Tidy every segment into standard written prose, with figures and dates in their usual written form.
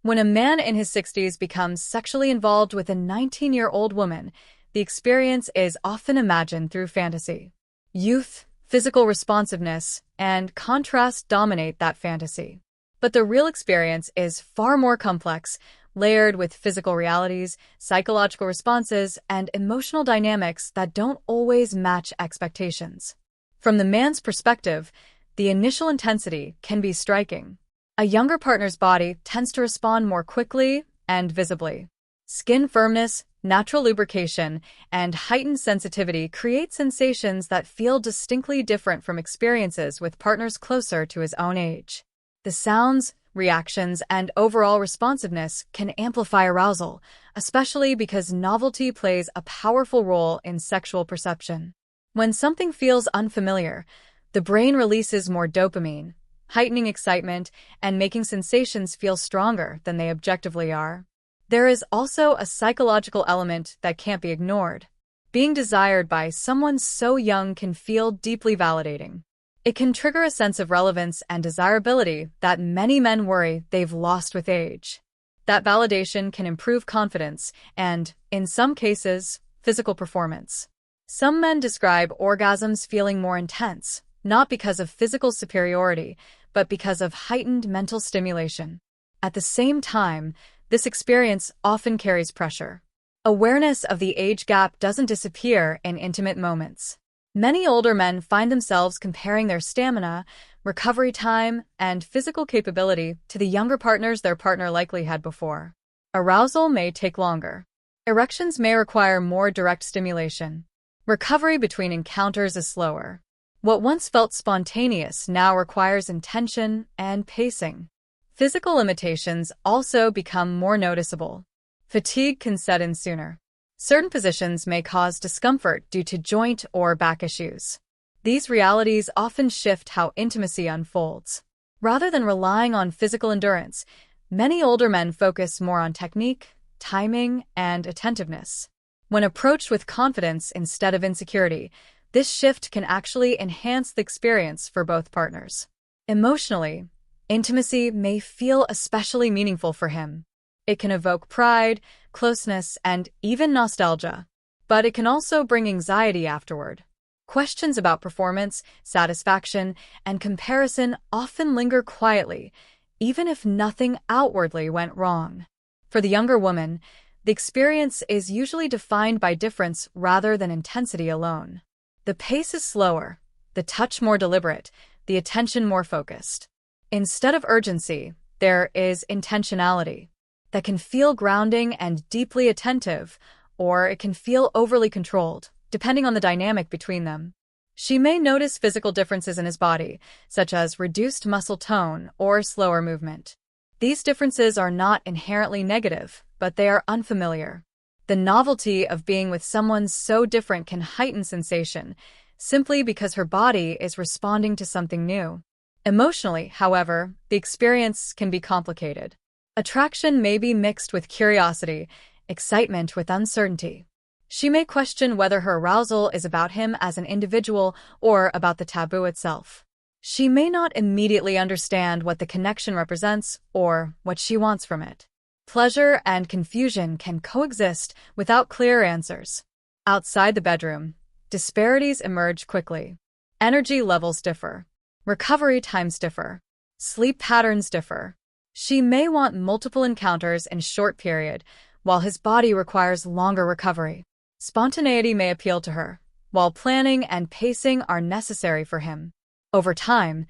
When a man in his 60s becomes sexually involved with a 19-year-old woman, the experience is often imagined through fantasy. Youth, physical responsiveness, and contrast dominate that fantasy. But the real experience is far more complex, layered with physical realities, psychological responses, and emotional dynamics that don't always match expectations. From the man's perspective, the initial intensity can be striking. A younger partner's body tends to respond more quickly and visibly. Skin firmness, natural lubrication, and heightened sensitivity create sensations that feel distinctly different from experiences with partners closer to his own age. The sounds, reactions, and overall responsiveness can amplify arousal, especially because novelty plays a powerful role in sexual perception. When something feels unfamiliar, the brain releases more dopamine, heightening excitement and making sensations feel stronger than they objectively are. There is also a psychological element that can't be ignored. Being desired by someone so young can feel deeply validating. It can trigger a sense of relevance and desirability that many men worry they've lost with age. That validation can improve confidence and, in some cases, physical performance. Some men describe orgasms feeling more intense, not because of physical superiority, but because of heightened mental stimulation. At the same time, this experience often carries pressure. Awareness of the age gap doesn't disappear in intimate moments. Many older men find themselves comparing their stamina, recovery time, and physical capability to the younger partners their partner likely had before. Arousal may take longer. Erections may require more direct stimulation. Recovery between encounters is slower. What once felt spontaneous now requires intention and pacing. Physical limitations also become more noticeable. Fatigue can set in sooner. Certain positions may cause discomfort due to joint or back issues. These realities often shift how intimacy unfolds. Rather than relying on physical endurance, many older men focus more on technique, timing, and attentiveness. When approached with confidence instead of insecurity, this shift can actually enhance the experience for both partners. Emotionally, intimacy may feel especially meaningful for him. It can evoke pride, closeness, and even nostalgia. But it can also bring anxiety afterward. Questions about performance, satisfaction, and comparison often linger quietly, even if nothing outwardly went wrong. For the younger woman, the experience is usually defined by difference rather than intensity alone. The pace is slower, the touch more deliberate, the attention more focused. Instead of urgency, there is intentionality. That can feel grounding and deeply attentive, or it can feel overly controlled, depending on the dynamic between them. She may notice physical differences in his body, such as reduced muscle tone or slower movement. These differences are not inherently negative, but they are unfamiliar. The novelty of being with someone so different can heighten sensation, simply because her body is responding to something new. Emotionally, however, the experience can be complicated. Attraction may be mixed with curiosity, excitement with uncertainty. She may question whether her arousal is about him as an individual or about the taboo itself. She may not immediately understand what the connection represents or what she wants from it. Pleasure and confusion can coexist without clear answers. Outside the bedroom, disparities emerge quickly. Energy levels differ. Recovery times differ. Sleep patterns differ. She may want multiple encounters in a short period, while his body requires longer recovery. Spontaneity may appeal to her, while planning and pacing are necessary for him. Over time,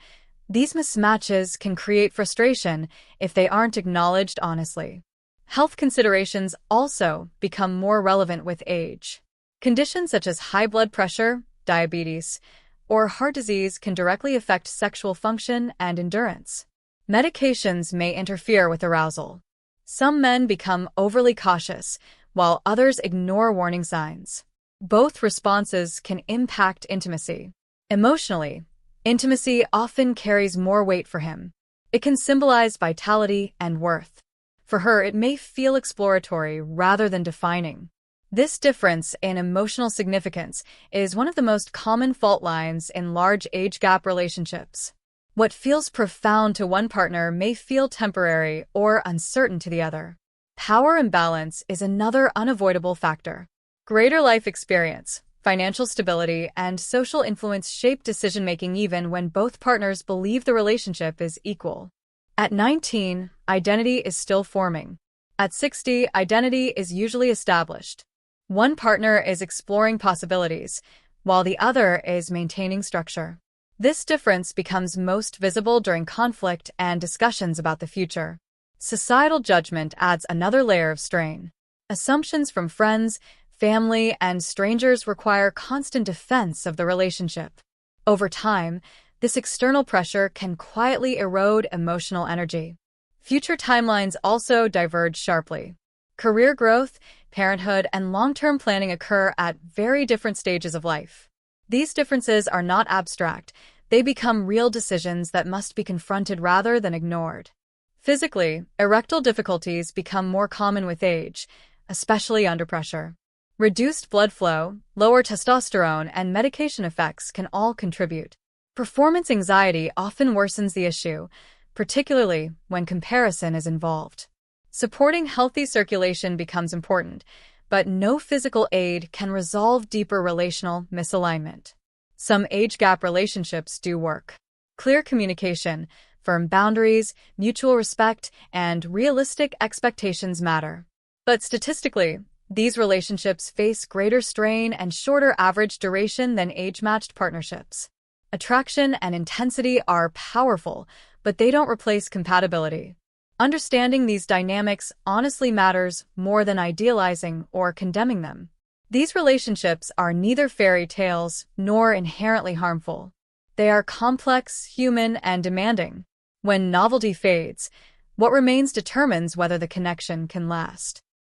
these mismatches can create frustration if they aren't acknowledged honestly. Health considerations also become more relevant with age. Conditions such as high blood pressure, diabetes, or heart disease can directly affect sexual function and endurance. Medications may interfere with arousal. Some men become overly cautious, while others ignore warning signs. Both responses can impact intimacy. Emotionally, intimacy often carries more weight for him. It can symbolize vitality and worth. For her, it may feel exploratory rather than defining. This difference in emotional significance is one of the most common fault lines in large age gap relationships. What feels profound to one partner may feel temporary or uncertain to the other. Power imbalance is another unavoidable factor. Greater life experience, financial stability, and social influence shape decision-making even when both partners believe the relationship is equal. At 19, identity is still forming. At 60, identity is usually established. One partner is exploring possibilities, while the other is maintaining structure. This difference becomes most visible during conflict and discussions about the future. Societal judgment adds another layer of strain. Assumptions from friends, family, and strangers require constant defense of the relationship. Over time, this external pressure can quietly erode emotional energy. Future timelines also diverge sharply. Career growth, parenthood, and long-term planning occur at very different stages of life. These differences are not abstract. They become real decisions that must be confronted rather than ignored. Physically, erectile difficulties become more common with age, especially under pressure. Reduced blood flow, lower testosterone, and medication effects can all contribute. Performance anxiety often worsens the issue, particularly when comparison is involved. Supporting healthy circulation becomes important, but no physical aid can resolve deeper relational misalignment. Some age gap relationships do work. Clear communication, firm boundaries, mutual respect, and realistic expectations matter. But statistically, these relationships face greater strain and shorter average duration than age-matched partnerships. Attraction and intensity are powerful, but they don't replace compatibility. Understanding these dynamics honestly matters more than idealizing or condemning them. These relationships are neither fairy tales nor inherently harmful. They are complex, human, and demanding. When novelty fades, what remains determines whether the connection can last.